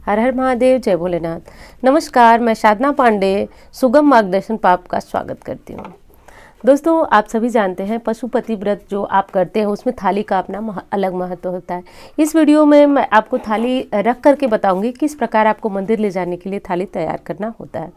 हर हर महादेव, जय भोलेनाथ। नमस्कार, मैं साधना पांडे सुगम मार्गदर्शन पर आपका स्वागत करती हूँ। दोस्तों, आप सभी जानते हैं पशुपति व्रत जो आप करते हैं उसमें थाली का अपना अलग महत्व होता है। इस वीडियो में मैं आपको थाली रख करके बताऊंगी किस प्रकार आपको मंदिर ले जाने के लिए थाली तैयार करना होता है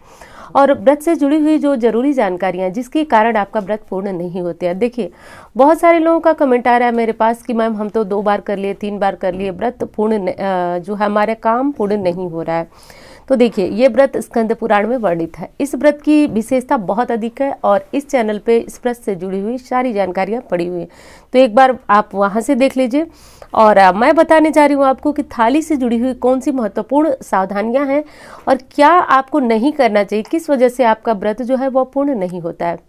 और व्रत से जुड़ी हुई जो जरूरी जानकारियां जिसके कारण आपका व्रत पूर्ण नहीं होते हैं। देखिए, बहुत सारे लोगों का कमेंट आ रहा है मेरे पास कि मैम हम तो 2 बार कर लिए, 3 बार कर लिए, व्रत पूर्ण जो हमारे काम पूर्ण नहीं हो रहा है। तो देखिए, ये व्रत स्कंद पुराण में वर्णित है। इस व्रत की विशेषता बहुत अधिक है और इस चैनल पे इस व्रत से जुड़ी हुई सारी जानकारियां पड़ी हुई हैं, तो एक बार आप वहां से देख लीजिए। और मैं बताने जा रही हूँ आपको कि थाली से जुड़ी हुई कौन सी महत्वपूर्ण सावधानियां हैं और क्या आपको नहीं करना चाहिए, किस वजह से आपका व्रत जो है वो पूर्ण नहीं होता है।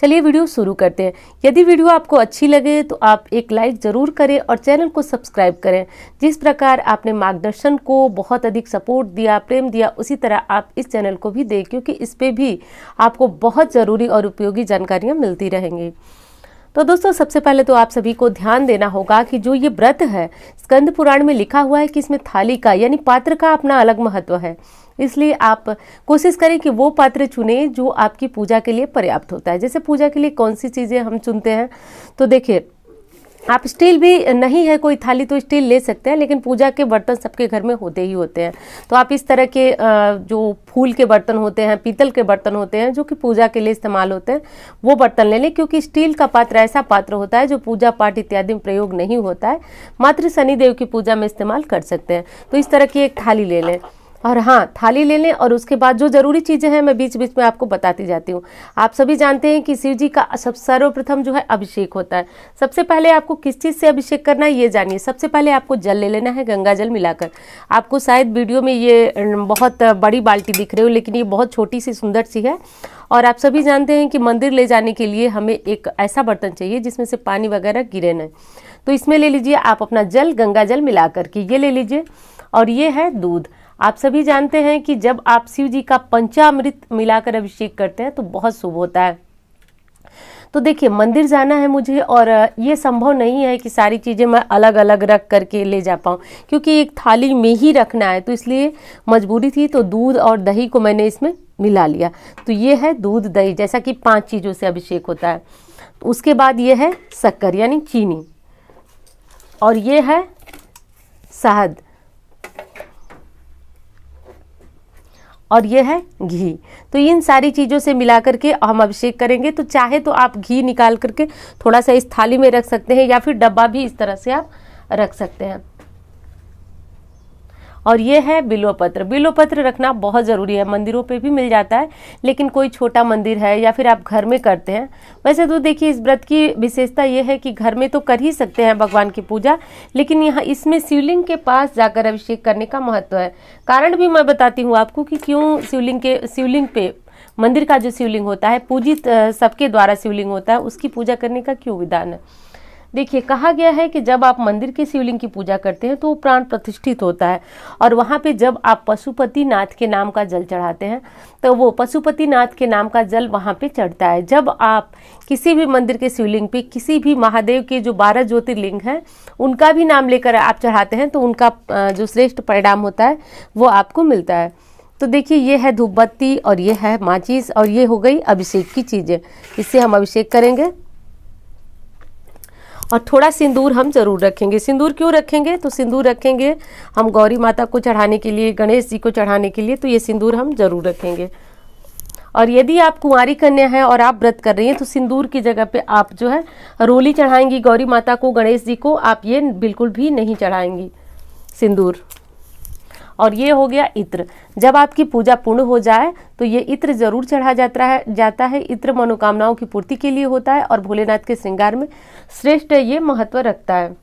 चलिए वीडियो शुरू करते हैं। यदि वीडियो आपको अच्छी लगे तो आप एक लाइक जरूर करें और चैनल को सब्सक्राइब करें। जिस प्रकार आपने मार्गदर्शन को बहुत अधिक सपोर्ट दिया, प्रेम दिया, उसी तरह आप इस चैनल को भी दें, क्योंकि इस पे भी आपको बहुत ज़रूरी और उपयोगी जानकारियाँ मिलती रहेंगी। तो दोस्तों, सबसे पहले तो आप सभी को ध्यान देना होगा कि जो ये व्रत है, स्कंद पुराण में लिखा हुआ है कि इसमें थाली का यानी पात्र का अपना अलग महत्व है। इसलिए आप कोशिश करें कि वो पात्र चुने जो आपकी पूजा के लिए पर्याप्त होता है। जैसे पूजा के लिए कौन सी चीज़ें हम चुनते हैं, तो देखिए, आप स्टील भी नहीं है कोई थाली तो स्टील ले सकते हैं, लेकिन पूजा के बर्तन सबके घर में होते ही होते हैं। तो आप इस तरह के जो फूल के बर्तन होते हैं, पीतल के बर्तन होते हैं जो कि पूजा के लिए इस्तेमाल होते हैं, वो बर्तन ले लें, क्योंकि स्टील का पात्र ऐसा पात्र होता है जो पूजा पाठ इत्यादि में प्रयोग नहीं होता है, मात्र शनिदेव की पूजा में इस्तेमाल कर सकते हैं। तो इस तरह की एक थाली ले लें। और हाँ, थाली ले लें और उसके बाद जो जरूरी चीज़ें हैं मैं बीच बीच में आपको बताती जाती हूँ। आप सभी जानते हैं कि शिव जी का सर्वप्रथम जो है अभिषेक होता है। सबसे पहले आपको किस चीज़ से अभिषेक करना है ये जानिए। सबसे पहले आपको जल ले लेना है, गंगा जल मिलाकर। आपको शायद वीडियो में ये बहुत बड़ी बाल्टी दिख रही हो, लेकिन ये बहुत छोटी सी सुंदर सी है। और आप सभी जानते हैं कि मंदिर ले जाने के लिए हमें एक ऐसा बर्तन चाहिए जिसमें से पानी वगैरह गिरे नहीं। तो इसमें ले लीजिए आप अपना जल, गंगा जल मिला करके ये ले लीजिए। और ये है दूध। आप सभी जानते हैं कि जब आप शिव जी का पंचामृत मिलाकर अभिषेक करते हैं तो बहुत शुभ होता है। तो देखिए, मंदिर जाना है मुझे और ये संभव नहीं है कि सारी चीज़ें मैं अलग अलग रख करके ले जा पाऊँ, क्योंकि एक थाली में ही रखना है, तो इसलिए मजबूरी थी। तो दूध और दही को मैंने इसमें मिला लिया। तो ये है दूध दही, जैसा कि 5 चीज़ों से अभिषेक होता है। तो उसके बाद ये है शक्कर यानी चीनी, और ये है शहद, और ये है घी। तो इन सारी चीज़ों से मिला करके हम अभिषेक करेंगे। तो चाहे तो आप घी निकाल करके थोड़ा सा इस थाली में रख सकते हैं, या फिर डब्बा भी इस तरह से आप रख सकते हैं। और ये है बिल्वपत्र। बिल्वपत्र रखना बहुत ज़रूरी है। मंदिरों पे भी मिल जाता है, लेकिन कोई छोटा मंदिर है या फिर आप घर में करते हैं। वैसे तो देखिए, इस व्रत की विशेषता ये है कि घर में तो कर ही सकते हैं भगवान की पूजा, लेकिन यहाँ इसमें शिवलिंग के पास जाकर अभिषेक करने का महत्व है। कारण भी मैं बताती हूँ आपको कि क्यों शिवलिंग पे, मंदिर का जो शिवलिंग होता है, पूजित सबके द्वारा शिवलिंग होता है, उसकी पूजा करने का क्यों विधान है। देखिए, कहा गया है कि जब आप मंदिर के शिवलिंग की पूजा करते हैं तो वो प्राण प्रतिष्ठित होता है, और वहाँ पे जब आप पशुपति नाथ के नाम का जल चढ़ाते हैं तो वो पशुपति नाथ के नाम का जल वहाँ पे चढ़ता है। जब आप किसी भी मंदिर के शिवलिंग पे किसी भी महादेव के जो 12 ज्योतिर्लिंग हैं उनका भी नाम लेकर आप चढ़ाते हैं तो उनका जो श्रेष्ठ परिणाम होता है वो आपको मिलता है। तो देखिए, ये है धूप बत्ती और ये है माचिस, और ये हो गई अभिषेक की चीज़ें। इससे हम अभिषेक करेंगे। और थोड़ा सिंदूर हम जरूर रखेंगे। सिंदूर क्यों रखेंगे, तो सिंदूर रखेंगे हम गौरी माता को चढ़ाने के लिए, गणेश जी को चढ़ाने के लिए, तो ये सिंदूर हम जरूर रखेंगे। और यदि आप कुंवारी कन्या हैं और आप व्रत कर रही हैं तो सिंदूर की जगह पे आप जो है रोली चढ़ाएंगी गौरी माता को, गणेश जी को आप ये बिल्कुल भी नहीं चढ़ाएंगी सिंदूर। और ये हो गया इत्र। जब आपकी पूजा पूर्ण हो जाए तो ये इत्र जरूर चढ़ा जाता है। इत्र मनोकामनाओं की पूर्ति के लिए होता है और भोलेनाथ के श्रृंगार में श्रेष्ठ ये महत्व रखता है।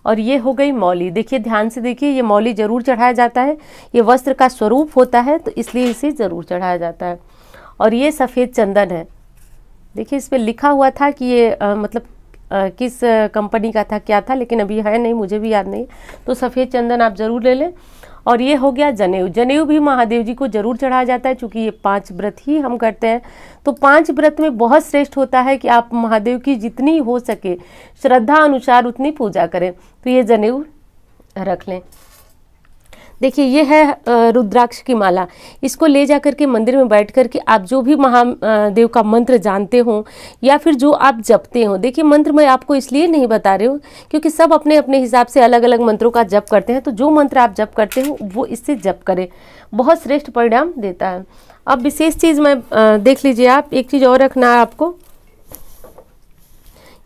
और ये हो गई मौली। देखिए, ध्यान से देखिए, ये मौली जरूर चढ़ाया जाता है। ये वस्त्र का स्वरूप होता है, तो इसलिए इसे जरूर चढ़ाया जाता है। और ये सफ़ेद चंदन है। देखिए, इस पर लिखा हुआ था कि ये किस कंपनी का था, क्या था, लेकिन अभी है नहीं, मुझे भी याद नहीं। तो सफ़ेद चंदन आप जरूर ले लें। और ये हो गया जनेऊ। जनेऊ भी महादेव जी को जरूर चढ़ाया जाता है, क्योंकि ये 5 व्रत ही हम करते हैं। तो 5 व्रत में बहुत श्रेष्ठ होता है कि आप महादेव की जितनी हो सके श्रद्धा अनुसार उतनी पूजा करें। तो ये जनेऊ रख लें। देखिए ये है रुद्राक्ष की माला। इसको ले जा करके मंदिर में बैठ करके आप जो भी महादेव का मंत्र जानते हो या फिर जो आप जपते हो, देखिए मंत्र मैं आपको इसलिए नहीं बता रही हूँ क्योंकि सब अपने अपने हिसाब से अलग अलग मंत्रों का जप करते हैं, तो जो मंत्र आप जप करते हो वो इससे जप करें, बहुत श्रेष्ठ परिणाम देता है। अब विशेष चीज़ मैं देख लीजिए आप, एक चीज़ और रखना है आपको,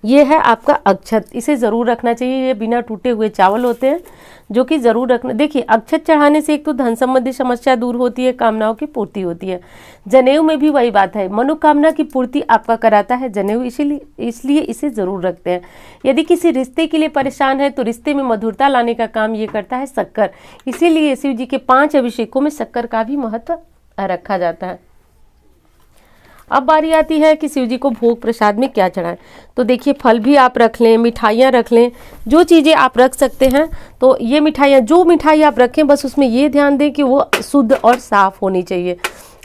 ये है आपका अक्षत। इसे ज़रूर रखना चाहिए, ये बिना टूटे हुए चावल होते हैं जो कि ज़रूर रखना। देखिए अक्षत चढ़ाने से एक तो धन संबंधी समस्या दूर होती है, कामनाओं की पूर्ति होती है। जनेऊ में भी वही बात है, मनोकामना की पूर्ति आपका कराता है जनेऊ, इसलिए इसे ज़रूर रखते हैं। यदि किसी रिश्ते के लिए परेशान है तो रिश्ते में मधुरता लाने का काम ये करता है शक्कर, इसीलिए शिव जी के 5 अभिषेकों में शक्कर का भी महत्व रखा जाता है। अब बारी आती है कि शिव जी को भोग प्रसाद में क्या चढ़ाएं। तो देखिए फल भी आप रख लें, मिठाइयाँ रख लें, जो चीज़ें आप रख सकते हैं। तो ये मिठाइयाँ, जो मिठाई आप रखें बस उसमें ये ध्यान दें कि वो शुद्ध और साफ होनी चाहिए।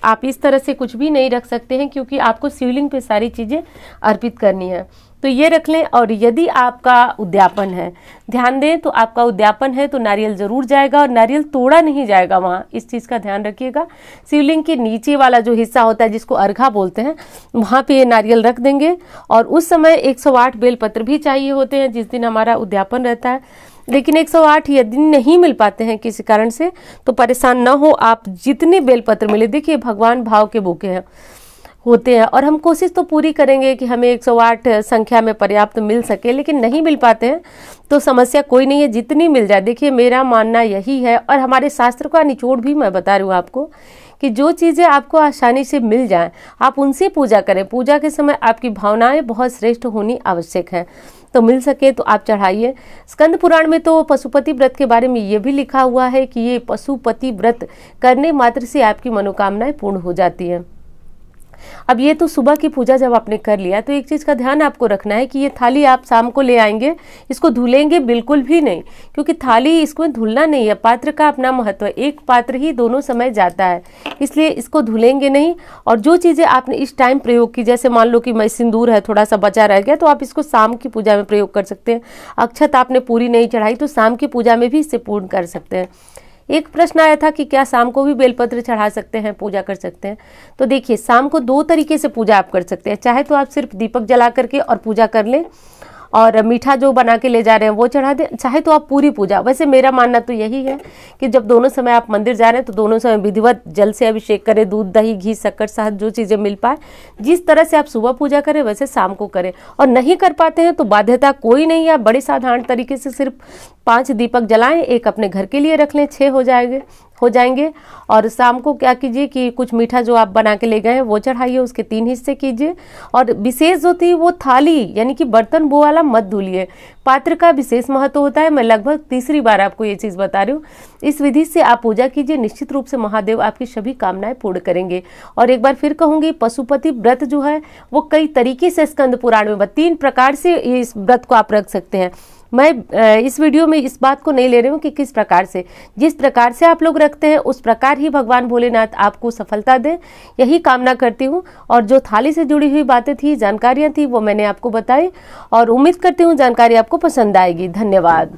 आप इस तरह से कुछ भी नहीं रख सकते हैं क्योंकि आपको शिवलिंग पे सारी चीज़ें अर्पित करनी है, तो ये रख लें। और यदि आपका उद्यापन है, ध्यान दें तो आपका उद्यापन है तो नारियल ज़रूर जाएगा और नारियल तोड़ा नहीं जाएगा वहाँ, इस चीज़ का ध्यान रखिएगा। शिवलिंग के नीचे वाला जो हिस्सा होता है जिसको अर्घा बोलते हैं, वहाँ पे ये नारियल रख देंगे। और उस समय 108 बेलपत्र भी चाहिए होते हैं जिस दिन हमारा उद्यापन रहता है। लेकिन 108 यदि नहीं मिल पाते हैं किसी कारण से तो परेशान ना हो, आप जितने बेलपत्र मिले, देखिए भगवान भाव के भूखे हैं होते हैं और हम कोशिश तो पूरी करेंगे कि हमें 108 संख्या में पर्याप्त मिल सके, लेकिन नहीं मिल पाते हैं तो समस्या कोई नहीं है, जितनी मिल जाए। देखिए मेरा मानना यही है और हमारे शास्त्र का निचोड़ भी मैं बता रही हूँ आपको कि जो चीज़ें आपको आसानी से मिल जाएं आप उनसे पूजा करें। पूजा के समय आपकी भावनाएं बहुत श्रेष्ठ होनी आवश्यक है, तो मिल सके तो आप चढ़ाइए। स्कंद पुराण में तो पशुपति व्रत के बारे में ये भी लिखा हुआ है कि ये पशुपति व्रत करने मात्र से आपकी मनोकामनाएं पूर्ण हो जाती हैं। अब ये तो सुबह की पूजा जब आपने कर लिया तो एक चीज़ का ध्यान आपको रखना है कि ये थाली आप शाम को ले आएंगे, इसको धुलेंगे बिल्कुल भी नहीं, क्योंकि थाली इसको धुलना नहीं है। पात्र का अपना महत्व है, एक पात्र ही दोनों समय जाता है, इसलिए इसको धुलेंगे नहीं। और जो चीज़ें आपने इस टाइम प्रयोग की, जैसे मान लो कि मैं सिंदूर है थोड़ा सा बचा रह गया, तो आप इसको शाम की पूजा में प्रयोग कर सकते हैं। अक्षत आपने पूरी नहीं चढ़ाई तो शाम की पूजा में भी इसे पूर्ण कर सकते हैं। एक प्रश्न आया था कि क्या शाम को भी बेलपत्र चढ़ा सकते हैं, पूजा कर सकते हैं। तो देखिए शाम को 2 तरीके से पूजा आप कर सकते हैं। चाहे तो आप सिर्फ दीपक जला करके और पूजा कर लें और मीठा जो बना के ले जा रहे हैं वो चढ़ा दें, चाहे तो आप पूरी पूजा। वैसे मेरा मानना तो यही है कि जब दोनों समय आप मंदिर जा रहे हैं तो दोनों समय विधिवत जल से अभिषेक करें, दूध दही घी शक्कर शहद जो चीज़ें मिल पाए, जिस तरह से आप सुबह पूजा करें वैसे शाम को करें। और नहीं कर पाते हैं तो बाध्यता कोई नहीं है, आप बड़े साधारण तरीके से सिर्फ 5 दीपक जलाएं, एक अपने घर के लिए रख लें, 6 हो जाएंगे। और शाम को क्या कीजिए कि कुछ मीठा जो आप बना के ले गए हैं वो चढ़ाइए, उसके 3 हिस्से कीजिए। और विशेष होती है वो थाली यानी कि बर्तन वो वाला मत धुलिए, पात्र का विशेष महत्व होता है। मैं लगभग तीसरी बार आपको ये चीज़ बता रही हूँ। इस विधि से आप पूजा कीजिए, निश्चित रूप से महादेव आपकी सभी कामनाएं पूर्ण करेंगे। और एक बार फिर कहूँगी, पशुपति व्रत जो है वो कई तरीके से स्कंद पुराण में 3 प्रकार से इस व्रत को आप रख सकते हैं। मैं इस वीडियो में इस बात को नहीं ले रही हूँ कि किस प्रकार से, जिस प्रकार से आप लोग रखते हैं उस प्रकार ही भगवान भोलेनाथ आपको सफलता दे, यही कामना करती हूँ। और जो थाली से जुड़ी हुई बातें थी, जानकारियाँ थी, वो मैंने आपको बताई और उम्मीद करती हूँ जानकारी आपको पसंद आएगी। धन्यवाद।